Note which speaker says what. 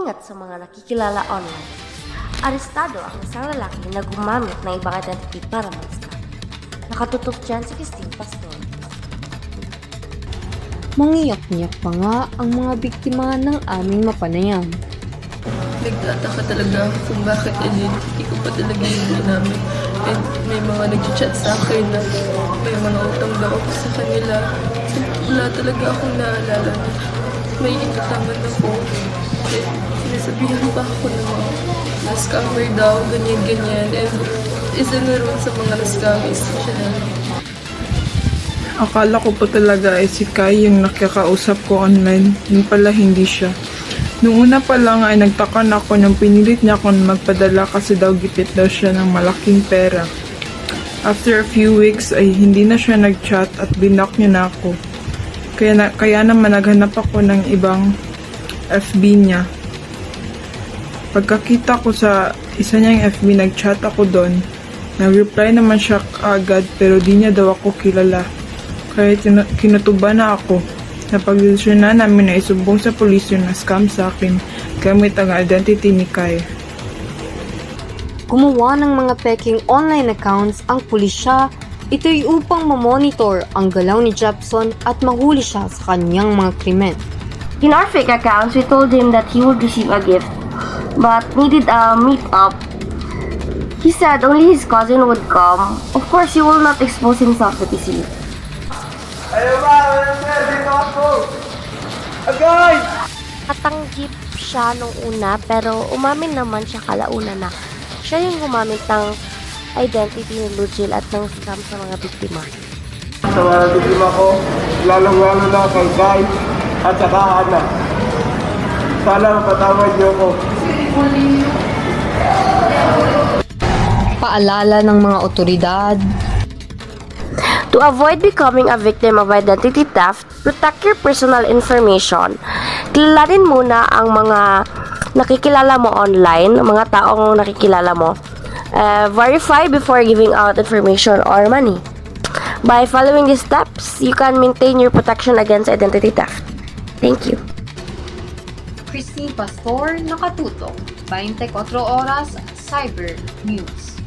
Speaker 1: Ingat sa mga nakikilala online. Arestado ang isang lalaki na gumamit ng ibang identity para mag-scam. Nakatutok dyan si Christine Pastor.
Speaker 2: Mangiyak-ngiyak pa nga ang mga biktima ng aming mapanayan.
Speaker 3: Nagtataka talaga ako kung bakit identity ko pa talaga yung ginamit. And may mga nag-chat sa akin na may mga utang daw ako sa kanila. Wala talaga akong naalala na may inataman ako. Eh, sinasabihan pa ako ng mga na-scammer daw, ganyan-ganyan. And isa na rin sa mga na-scam is siya na.
Speaker 4: Akala ko pa talaga si Kai yung nakakausap ko online. Yun pala hindi siya. Noong una pa lang ay nagtaka na ako nung pinilit niya akong magpadala kasi daw gipit daw siya ng malaking pera. After a few weeks ay hindi na siya nag-chat at binak niya na ako. Kaya naman naghanap ako ng ibang FB niya. Pagkakita ko sa isa niyang FB, nag-chat ako doon. Nag-reply naman siya agad pero di niya daw ako kilala. Kaya kinutuba na ako. Napagdesisyon na namin na isumbong sa pulis yung na-scam sa akin gamit ang identity ni Kai.
Speaker 2: Gumawa ng mga peking online accounts ang pulisya. Ito'y upang mamonitor ang galaw ni Jepson at mahuli siya sa kanyang mga krimen.
Speaker 1: In our fake accounts, we told him that he would receive a gift, but needed a meet-up. He said only his cousin would come. Of course, he will not expose himself to easily. Katanggip siya nung una, pero umamin naman siya kalauna na siya yung gumamit ng identity ni Lugil at ng scam sa mga biktima.
Speaker 5: Sa mga biktima ko, lalong-lalo na kay Kai at saka Ana. Sana mapatawad niyo ko.
Speaker 2: Paalala ng mga otoridad.
Speaker 1: To avoid becoming a victim of identity theft, protect your personal information. Kilalanin muna ang mga nakikilala mo online, mga taong nakikilala mo. Verify before giving out information or money. By following these steps, you can maintain your protection against identity theft. Thank you.
Speaker 2: Christine Pastor, nakatutok. 24 oras, Cyber News.